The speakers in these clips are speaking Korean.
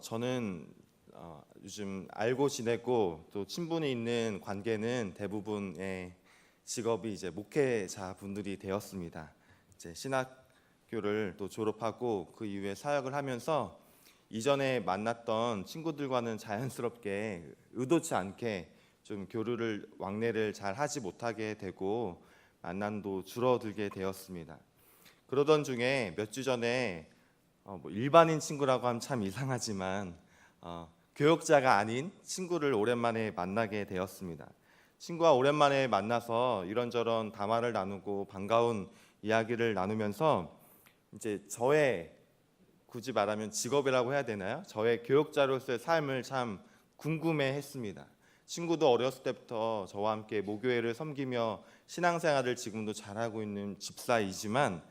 저는 요즘 알고 지내고 또 친분이 있는 관계는 대부분의 직업이 이제 목회자 분들이 되었습니다. 이제 신학교를 또 졸업하고 그 이후에 사역을 하면서 이전에 만났던 친구들과는 자연스럽게 의도치 않게 좀 교류를 왕래를 잘 하지 못하게 되고 만남도 줄어들게 되었습니다. 그러던 중에 몇 주 전에 일반인 친구라고 하면 참 이상하지만 교역자가 아닌 친구를 오랜만에 만나게 되었습니다. 친구와 오랜만에 만나서 이런저런 담화를 나누고 반가운 이야기를 나누면서 이제 저의 굳이 말하면 직업이라고 해야 되나요? 저의 교역자로서의 삶을 참 궁금해했습니다. 친구도 어렸을 때부터 저와 함께 모교회를 섬기며 신앙생활을 지금도 잘하고 있는 집사이지만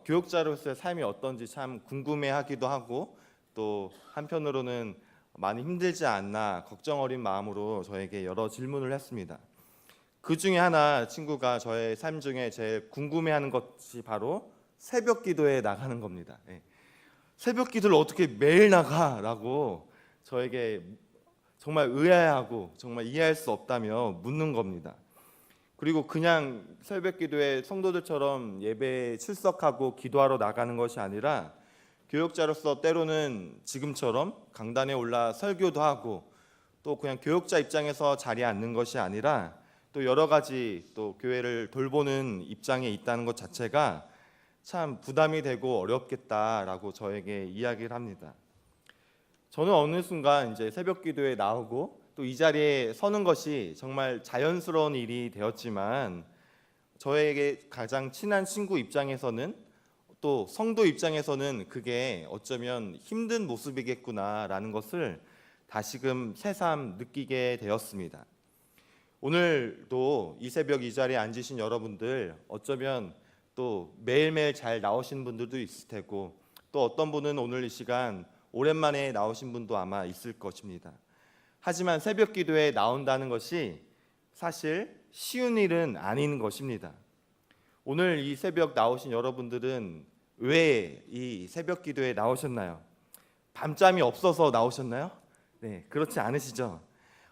교역자로서의 삶이 어떤지 참 궁금해하기도 하고 또 한편으로는 많이 힘들지 않나 걱정 어린 마음으로 저에게 여러 질문을 했습니다. 그 중에 하나 친구가 저의 삶 중에 제일 궁금해하는 것이 바로 새벽 기도에 나가는 겁니다. 새벽 기도를 어떻게 매일 나가라고 저에게 정말 의아해하고 정말 이해할 수 없다며 묻는 겁니다. 그리고 그냥 새벽 기도에 성도들처럼 예배에 출석하고 기도하러 나가는 것이 아니라 교역자로서 때로는 지금처럼 강단에 올라 설교도 하고 또 그냥 교역자 입장에서 자리에 앉는 것이 아니라 또 여러 가지 또 교회를 돌보는 입장에 있다는 것 자체가 참 부담이 되고 어렵겠다라고 저에게 이야기를 합니다. 저는 어느 순간 이제 새벽 기도에 나오고 또 이 자리에 서는 것이 정말 자연스러운 일이 되었지만 저에게 가장 친한 친구 입장에서는 또 성도 입장에서는 그게 어쩌면 힘든 모습이겠구나라는 것을 다시금 새삼 느끼게 되었습니다. 오늘도 이 새벽 이 자리에 앉으신 여러분들 어쩌면 또 매일매일 잘 나오신 분들도 있을 테고 또 어떤 분은 오늘 이 시간 오랜만에 나오신 분도 아마 있을 것입니다. 하지만 새벽 기도에 나온다는 것이 사실 쉬운 일은 아닌 것입니다. 오늘 이 새벽 나오신 여러분들은 왜 이 새벽 기도에 나오셨나요? 밤잠이 없어서 나오셨나요? 네, 그렇지 않으시죠?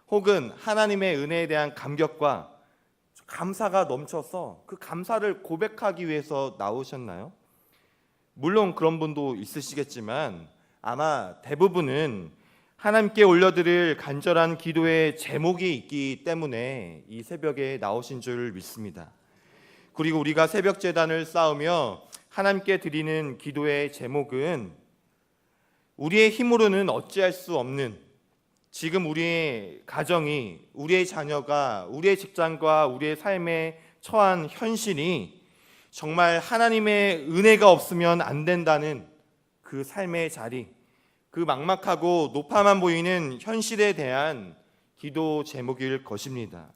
혹은 하나님의 은혜에 대한 감격과 감사가 넘쳐서 그 감사를 고백하기 위해서 나오셨나요? 물론 그런 분도 있으시겠지만 아마 대부분은 하나님께 올려드릴 간절한 기도의 제목이 있기 때문에 이 새벽에 나오신 줄 믿습니다. 그리고 우리가 새벽 제단을 쌓으며 하나님께 드리는 기도의 제목은 우리의 힘으로는 어찌할 수 없는 지금 우리의 가정이, 우리의 자녀가, 우리의 직장과 우리의 삶에 처한 현실이 정말 하나님의 은혜가 없으면 안 된다는 그 삶의 자리, 그 막막하고 높아만 보이는 현실에 대한 기도 제목일 것입니다.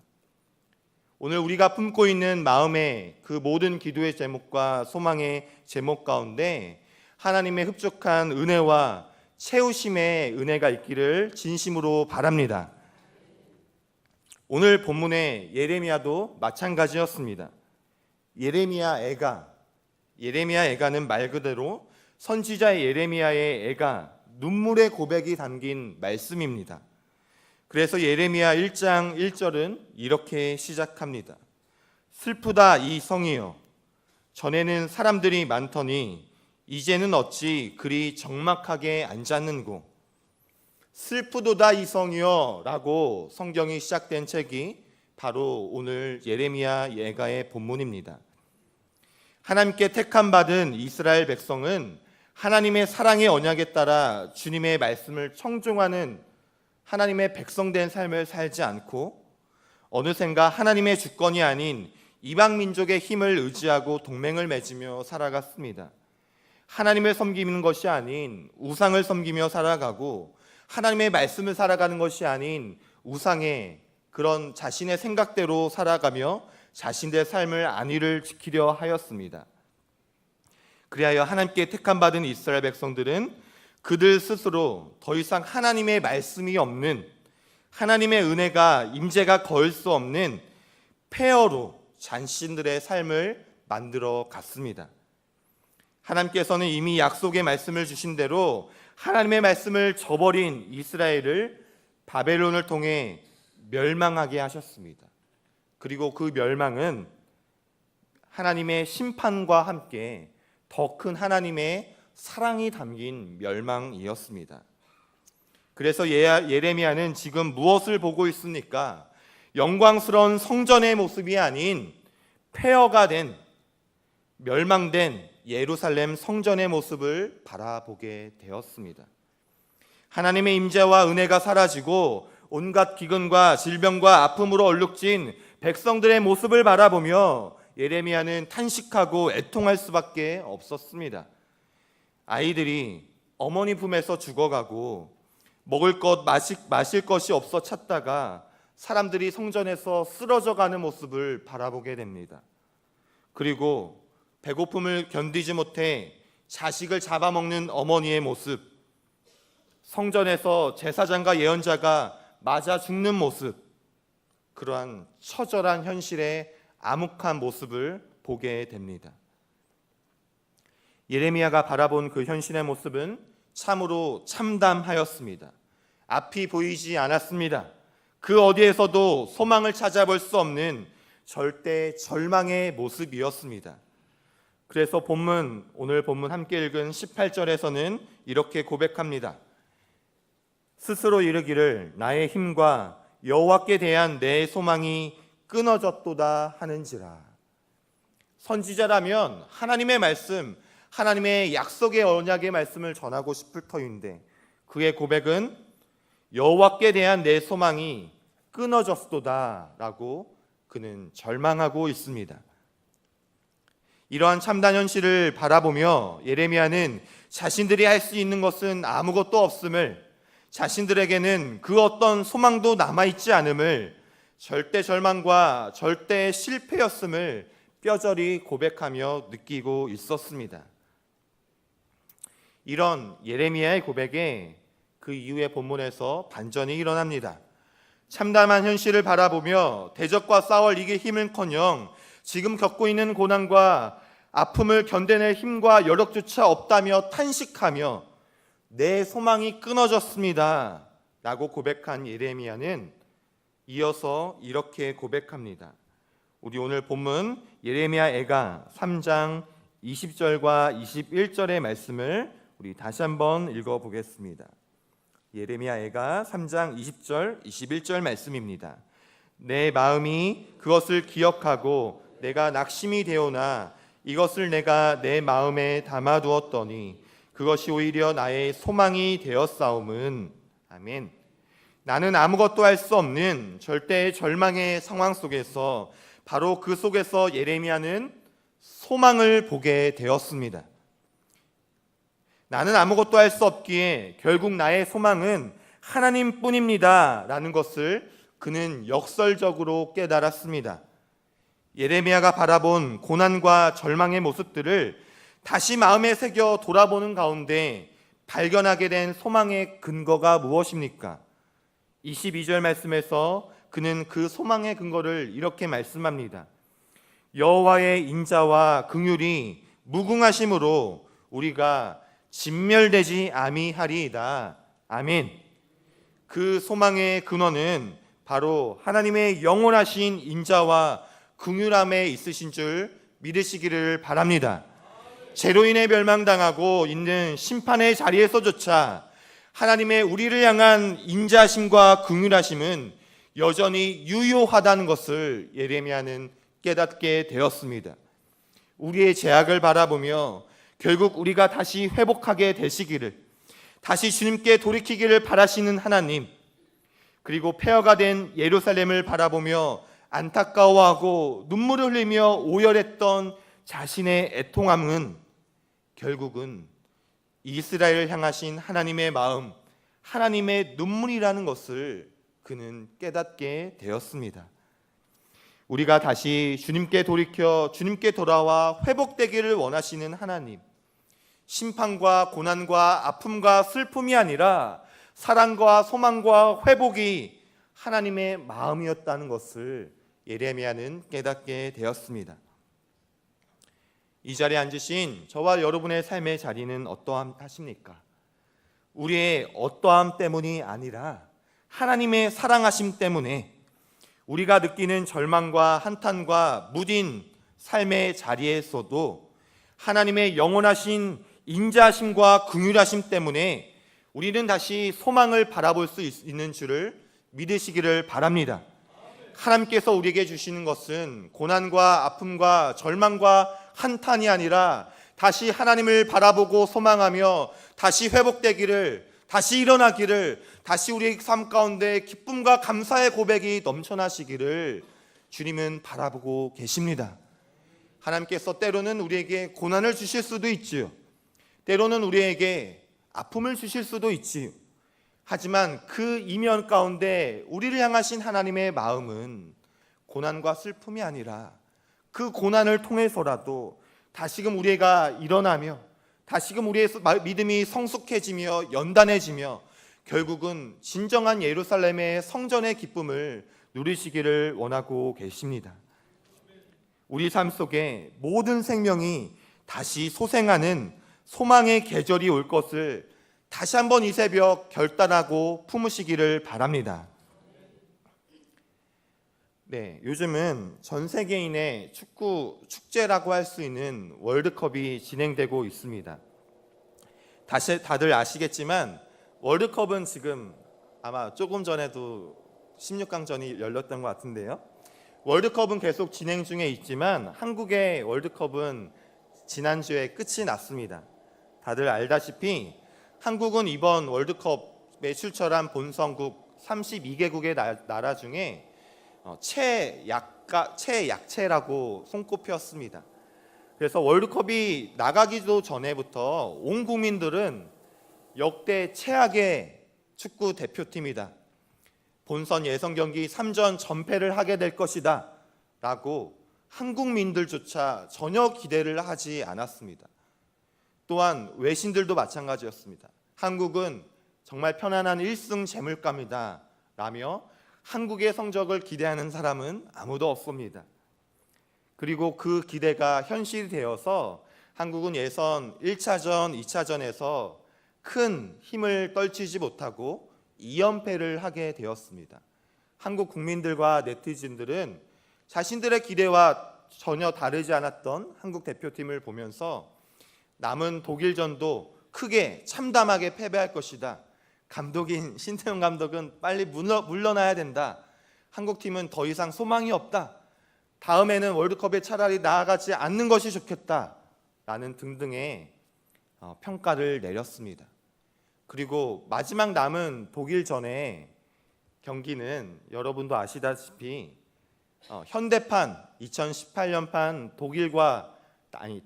오늘 우리가 품고 있는 마음의 그 모든 기도의 제목과 소망의 제목 가운데 하나님의 흡족한 은혜와 채우심의 은혜가 있기를 진심으로 바랍니다. 오늘 본문의 예레미야도 마찬가지였습니다. 예레미야 애가는 말 그대로 선지자 예레미야의 애가 눈물의 고백이 담긴 말씀입니다. 그래서 예레미야 1장 1절은 이렇게 시작합니다. 슬프다 이 성이여, 전에는 사람들이 많더니 이제는 어찌 그리 적막하게 앉았는고. 슬프도다 이 성이여 라고 성경이 시작된 책이 바로 오늘 예레미야 예가의 본문입니다. 하나님께 택함 받은 이스라엘 백성은 하나님의 사랑의 언약에 따라 주님의 말씀을 청종하는 하나님의 백성된 삶을 살지 않고 어느샌가 하나님의 주권이 아닌 이방 민족의 힘을 의지하고 동맹을 맺으며 살아갔습니다. 하나님을 섬기는 것이 아닌 우상을 섬기며 살아가고 하나님의 말씀을 살아가는 것이 아닌 우상의 그런 자신의 생각대로 살아가며 자신의 삶을 안위를 지키려 하였습니다. 그리하여 하나님께 택함받은 이스라엘 백성들은 그들 스스로 더 이상 하나님의 말씀이 없는, 하나님의 은혜가 임재가 거할 수 없는 폐허로 자신들의 삶을 만들어 갔습니다. 하나님께서는 이미 약속의 말씀을 주신 대로 하나님의 말씀을 저버린 이스라엘을 바벨론을 통해 멸망하게 하셨습니다. 그리고 그 멸망은 하나님의 심판과 함께 더 큰 하나님의 사랑이 담긴 멸망이었습니다. 그래서 예레미야는 지금 무엇을 보고 있습니까? 영광스러운 성전의 모습이 아닌 폐허가 된, 멸망된 예루살렘 성전의 모습을 바라보게 되었습니다. 하나님의 임재와 은혜가 사라지고 온갖 기근과 질병과 아픔으로 얼룩진 백성들의 모습을 바라보며 예레미야는 탄식하고 애통할 수밖에 없었습니다. 아이들이 어머니 품에서 죽어가고 먹을 것 마실 것이 없어 찾다가 사람들이 성전에서 쓰러져가는 모습을 바라보게 됩니다. 그리고 배고픔을 견디지 못해 자식을 잡아먹는 어머니의 모습, 성전에서 제사장과 예언자가 맞아 죽는 모습, 그러한 처절한 현실의 암흑한 모습을 보게 됩니다. 예레미야가 바라본 그 현실의 모습은 참으로 참담하였습니다. 앞이 보이지 않았습니다. 그 어디에서도 소망을 찾아볼 수 없는 절대 절망의 모습이었습니다. 그래서 오늘 본문 함께 읽은 18절에서는 이렇게 고백합니다. 스스로 이르기를 나의 힘과 여호와께 대한 내 소망이 끊어졌도다 하는지라. 선지자라면 하나님의 말씀, 하나님의 약속의 언약의 말씀을 전하고 싶을 터인데 그의 고백은 여호와께 대한 내 소망이 끊어졌도다라고 그는 절망하고 있습니다. 이러한 참담 현실을 바라보며 예레미야는 자신들이 할 수 있는 것은 아무것도 없음을, 자신들에게는 그 어떤 소망도 남아있지 않음을, 절대 절망과 절대 실패였음을 뼈저리 고백하며 느끼고 있었습니다. 이런 예레미야의 고백에 그 이후의 본문에서 반전이 일어납니다. 참담한 현실을 바라보며 대적과 싸울 이길 힘은커녕 지금 겪고 있는 고난과 아픔을 견뎌낼 힘과 여력조차 없다며 탄식하며 내 소망이 끊어졌습니다 라고 고백한 예레미야는 이어서 이렇게 고백합니다. 우리 오늘 본문 예레미야 애가 3장 20절과 21절의 말씀을 우리 다시 한번 읽어보겠습니다. 예레미야 애가 3장 20절 21절 말씀입니다. 내 마음이 그것을 기억하고 내가 낙심이 되오나 이것을 내가 내 마음에 담아두었더니 그것이 오히려 나의 소망이 되었사옴은. 아멘. 나는 아무것도 할 수 없는 절대 절망의 상황 속에서 바로 그 속에서 예레미야는 소망을 보게 되었습니다. 나는 아무것도 할 수 없기에 결국 나의 소망은 하나님뿐입니다 라는 것을 그는 역설적으로 깨달았습니다. 예레미야가 바라본 고난과 절망의 모습들을 다시 마음에 새겨 돌아보는 가운데 발견하게 된 소망의 근거가 무엇입니까? 22절 말씀에서 그는 그 소망의 근거를 이렇게 말씀합니다. 여호와의 인자와 긍휼이 무궁하심으로 우리가 진멸되지 아미하리이다. 아멘. 그 소망의 근원은 바로 하나님의 영원하신 인자와 긍휼함에 있으신 줄 믿으시기를 바랍니다. 죄로 인해 멸망당하고 있는 심판의 자리에서조차 하나님의 우리를 향한 인자심과 긍휼하심은 여전히 유효하다는 것을 예레미야는 깨닫게 되었습니다. 우리의 죄악을 바라보며 결국 우리가 다시 회복하게 되시기를, 다시 주님께 돌이키기를 바라시는 하나님, 그리고 폐허가 된 예루살렘을 바라보며 안타까워하고 눈물을 흘리며 오열했던 자신의 애통함은 결국은 이스라엘을 향하신 하나님의 마음, 하나님의 눈물이라는 것을 그는 깨닫게 되었습니다. 우리가 다시 주님께 돌이켜 주님께 돌아와 회복되기를 원하시는 하나님, 심판과 고난과 아픔과 슬픔이 아니라 사랑과 소망과 회복이 하나님의 마음이었다는 것을 예레미야는 깨닫게 되었습니다. 이 자리에 앉으신 저와 여러분의 삶의 자리는 어떠하십니까? 우리의 어떠함 때문이 아니라 하나님의 사랑하심 때문에 우리가 느끼는 절망과 한탄과 무딘 삶의 자리에서도 하나님의 영원하신 인자하심과 긍휼하심 때문에 우리는 다시 소망을 바라볼 수 있는 줄을 믿으시기를 바랍니다. 하나님께서 우리에게 주시는 것은 고난과 아픔과 절망과 한탄이 아니라 다시 하나님을 바라보고 소망하며 다시 회복되기를, 다시 일어나기를, 다시 우리의 삶 가운데 기쁨과 감사의 고백이 넘쳐나시기를 주님은 바라보고 계십니다. 하나님께서 때로는 우리에게 고난을 주실 수도 있지요. 때로는 우리에게 아픔을 주실 수도 있지요. 하지만 그 이면 가운데 우리를 향하신 하나님의 마음은 고난과 슬픔이 아니라 그 고난을 통해서라도 다시금 우리가 일어나며 다시금 우리의 믿음이 성숙해지며 연단해지며 결국은 진정한 예루살렘의 성전의 기쁨을 누리시기를 원하고 계십니다. 우리 삶 속에 모든 생명이 다시 소생하는 소망의 계절이 올 것을 다시 한번 이 새벽 결단하고 품으시기를 바랍니다. 네, 요즘은 전 세계인의 축구 축제라고 할 수 있는 월드컵이 진행되고 있습니다. 다들 아시겠지만 월드컵은 지금 아마 조금 전에도 16강전이 열렸던 것 같은데요. 월드컵은 계속 진행 중에 있지만 한국의 월드컵은 지난주에 끝이 났습니다. 다들 알다시피 한국은 이번 월드컵에 출전한 본선국 32개국의 나라 중에 최약체라고 손꼽혔습니다. 그래서 월드컵이 나가기도 전에부터 온 국민들은 역대 최악의 축구 대표팀이다, 본선 예선 경기 3전 전패를 하게 될 것이다 라고 한국민들조차 전혀 기대를 하지 않았습니다. 또한 외신들도 마찬가지였습니다. 한국은 정말 편안한 1승 재물감이다 라며 한국의 성적을 기대하는 사람은 아무도 없습니다. 그리고 그 기대가 현실이 되어서 한국은 예선 1차전, 2차전에서 큰 힘을 떨치지 못하고 2연패를 하게 되었습니다. 한국 국민들과 네티즌들은 자신들의 기대와 전혀 다르지 않았던 한국 대표팀을 보면서 남은 독일전도 크게 참담하게 패배할 것이다, 감독인 신태용 감독은 빨리 물러나야 된다, 한국팀은 더 이상 소망이 없다, 다음에는 월드컵에 차라리 나아가지 않는 것이 좋겠다 라는 등등의 평가를 내렸습니다. 그리고 마지막 남은 독일전의 경기는 여러분도 아시다시피 현대판 2018년판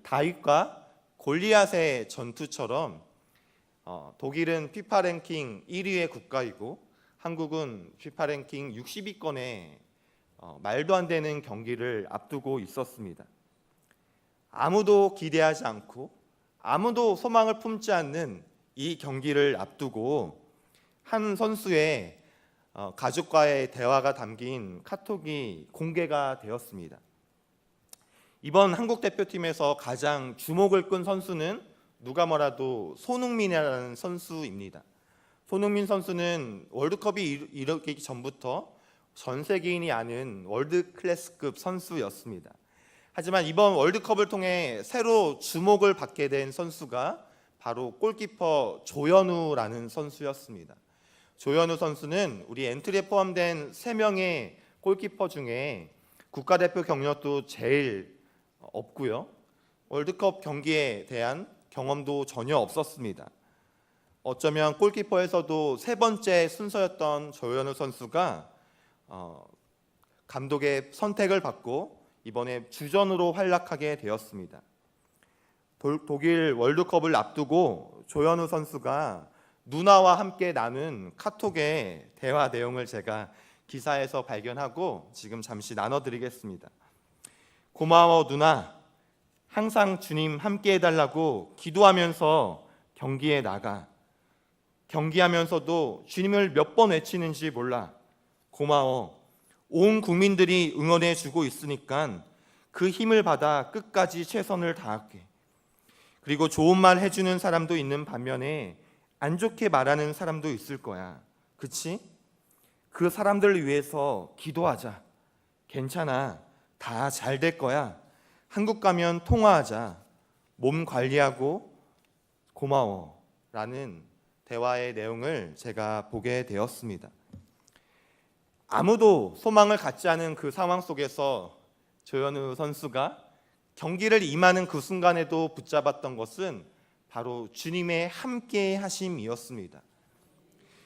다윗과 골리앗의 전투처럼 독일은 FIFA 랭킹 1위의 국가이고 한국은 FIFA 랭킹 60위권의 말도 안 되는 경기를 앞두고 있었습니다. 아무도 기대하지 않고 아무도 소망을 품지 않는 이 경기를 앞두고 한 선수의 가족과의 대화가 담긴 카톡이 공개가 되었습니다. 이번 한국 대표팀에서 가장 주목을 끈 선수는 누가 뭐라도 손흥민이라는 선수입니다. 손흥민 선수는 월드컵이 이르기 전부터 전 세계인이 아는 월드 클래스급 선수였습니다. 하지만 이번 월드컵을 통해 새로 주목을 받게 된 선수가 바로 골키퍼 조현우라는 선수였습니다. 조현우 선수는 우리 엔트리에 포함된 3명의 골키퍼 중에 국가대표 경력도 제일 없고요, 월드컵 경기에 대한 경험도 전혀 없었습니다. 어쩌면 골키퍼에서도 3번째 순서였던 조현우 선수가 감독의 선택을 받고 이번에 주전으로 활약하게 되었습니다. 독일 월드컵을 앞두고 조현우 선수가 누나와 함께 나눈 카톡의 대화 내용을 제가 기사에서 발견하고 지금 잠시 나눠드리겠습니다. 고마워 누나, 항상 주님 함께 해달라고 기도하면서 경기에 나가. 경기하면서도 주님을 몇 번 외치는지 몰라. 고마워. 온 국민들이 응원해 주고 있으니까 그 힘을 받아 끝까지 최선을 다할게. 그리고 좋은 말 해주는 사람도 있는 반면에 안 좋게 말하는 사람도 있을 거야. 그치? 그 사람들을 위해서 기도하자. 괜찮아. 다 잘 될 거야. 한국 가면 통화하자. 몸 관리하고 고마워. 라는 대화의 내용을 제가 보게 되었습니다. 아무도 소망을 갖지 않은 그 상황 속에서 조현우 선수가 경기를 임하는 그 순간에도 붙잡았던 것은 바로 주님의 함께 하심이었습니다.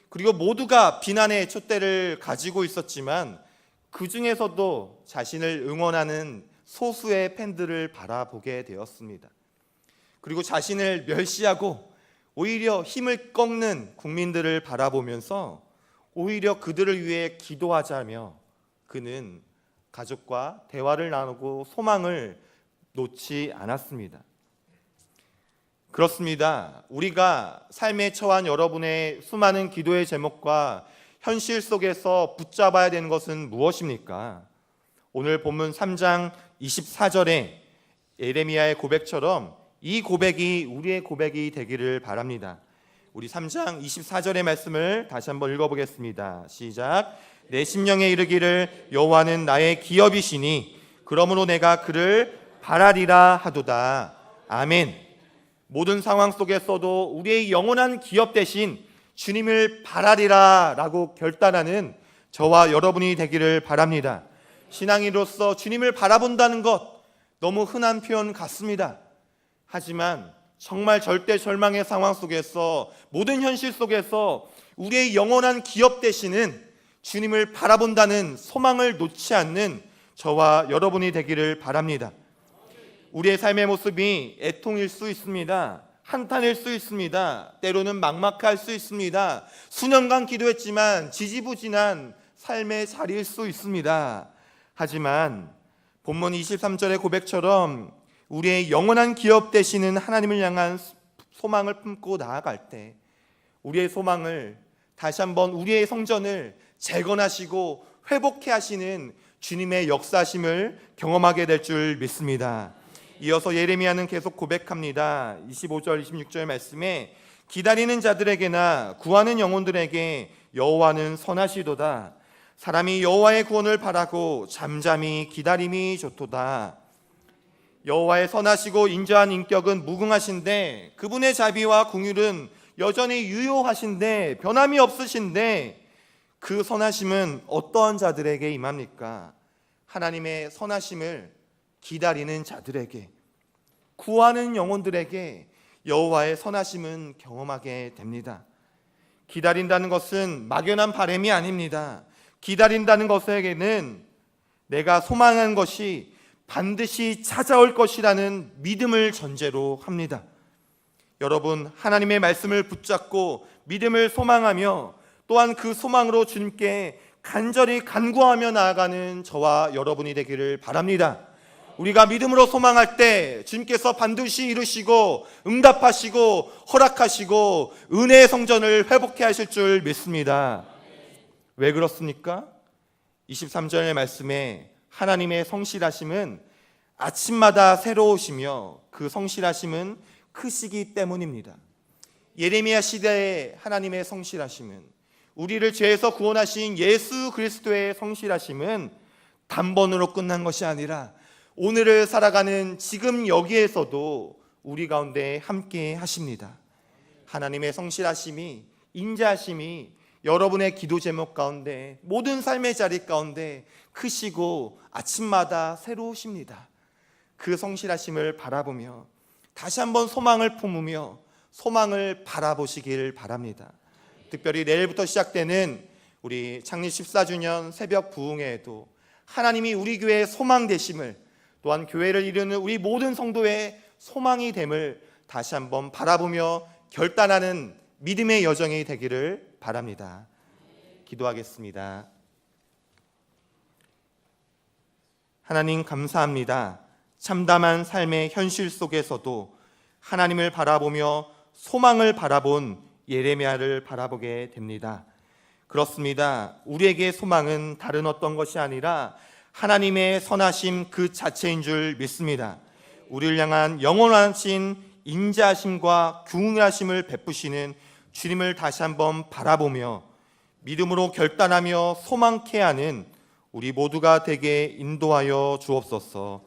그리고 모두가 비난의 촛대를 가지고 있었지만 그 중에서도 자신을 응원하는 소수의 팬들을 바라보게 되었습니다. 그리고 자신을 멸시하고 오히려 힘을 꺾는 국민들을 바라보면서 오히려 그들을 위해 기도하자며 그는 가족과 대화를 나누고 소망을 놓지 않았습니다. 그렇습니다. 우리가 삶에 처한 여러분의 수많은 기도의 제목과 현실 속에서 붙잡아야 되는 것은 무엇입니까? 오늘 본문 3장 24절에 예레미야의 고백처럼 이 고백이 우리의 고백이 되기를 바랍니다. 우리 3장 24절의 말씀을 다시 한번 읽어보겠습니다. 시작. 내 심령에 이르기를 여호와는 나의 기업이시니 그러므로 내가 그를 바라리라 하도다. 아멘. 모든 상황 속에서도 우리의 영원한 기업 대신 주님을 바라리라 라고 결단하는 저와 여러분이 되기를 바랍니다. 신앙인으로서 주님을 바라본다는 것 너무 흔한 표현 같습니다. 하지만 정말 절대절망의 상황 속에서 모든 현실 속에서 우리의 영원한 기업 되시는 주님을 바라본다는 소망을 놓지 않는 저와 여러분이 되기를 바랍니다. 우리의 삶의 모습이 애통일 수 있습니다. 한탄일 수 있습니다. 때로는 막막할 수 있습니다. 수년간 기도했지만 지지부진한 삶의 자리일 수 있습니다. 하지만 본문 23절의 고백처럼 우리의 영원한 기업 되시는 하나님을 향한 소망을 품고 나아갈 때 우리의 소망을 다시 한번 우리의 성전을 재건하시고 회복해 하시는 주님의 역사심을 경험하게 될 줄 믿습니다. 이어서 예레미야는 계속 고백합니다. 25절 26절 말씀에 기다리는 자들에게나 구하는 영혼들에게 여호와는 선하시도다. 사람이 여호와의 구원을 바라고 잠잠히 기다림이 좋도다. 여호와의 선하시고 인자한 인격은 무궁하신데 그분의 자비와 긍휼은 여전히 유효하신데 변함이 없으신데 그 선하심은 어떠한 자들에게 임합니까? 하나님의 선하심을 기다리는 자들에게, 구하는 영혼들에게 여호와의 선하심은 경험하게 됩니다. 기다린다는 것은 막연한 바람이 아닙니다. 기다린다는 것에게는 내가 소망한 것이 반드시 찾아올 것이라는 믿음을 전제로 합니다. 여러분, 하나님의 말씀을 붙잡고 믿음을 소망하며 또한 그 소망으로 주님께 간절히 간구하며 나아가는 저와 여러분이 되기를 바랍니다. 우리가 믿음으로 소망할 때 주님께서 반드시 이루시고 응답하시고 허락하시고 은혜의 성전을 회복해 하실 줄 믿습니다. 왜 그렇습니까? 23절의 말씀에 하나님의 성실하심은 아침마다 새로우시며 그 성실하심은 크시기 때문입니다. 예레미야 시대의 하나님의 성실하심은, 우리를 죄에서 구원하신 예수 그리스도의 성실하심은 단번으로 끝난 것이 아니라 오늘을 살아가는 지금 여기에서도 우리 가운데 함께 하십니다. 하나님의 성실하심이, 인자하심이 여러분의 기도 제목 가운데, 모든 삶의 자리 가운데 크시고 아침마다 새로우십니다. 그 성실하심을 바라보며 다시 한번 소망을 품으며 소망을 바라보시길 바랍니다. 특별히 내일부터 시작되는 우리 창립 14주년 새벽 부흥회에도 하나님이 우리 교회의 소망 되심을, 또한 교회를 이루는 우리 모든 성도의 소망이 됨을 다시 한번 바라보며 결단하는 믿음의 여정이 되기를 바랍니다. 기도하겠습니다. 하나님 감사합니다. 참담한 삶의 현실 속에서도 하나님을 바라보며 소망을 바라본 예레미야를 바라보게 됩니다. 그렇습니다. 우리에게 소망은 다른 어떤 것이 아니라 하나님의 선하심 그 자체인 줄 믿습니다. 우리를 향한 영원하신 인자하심과 긍휼하심을 베푸시는 주님을 다시 한번 바라보며 믿음으로 결단하며 소망케 하는 우리 모두가 되게 인도하여 주옵소서.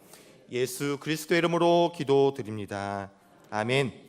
예수 그리스도의 이름으로 기도드립니다. 아멘.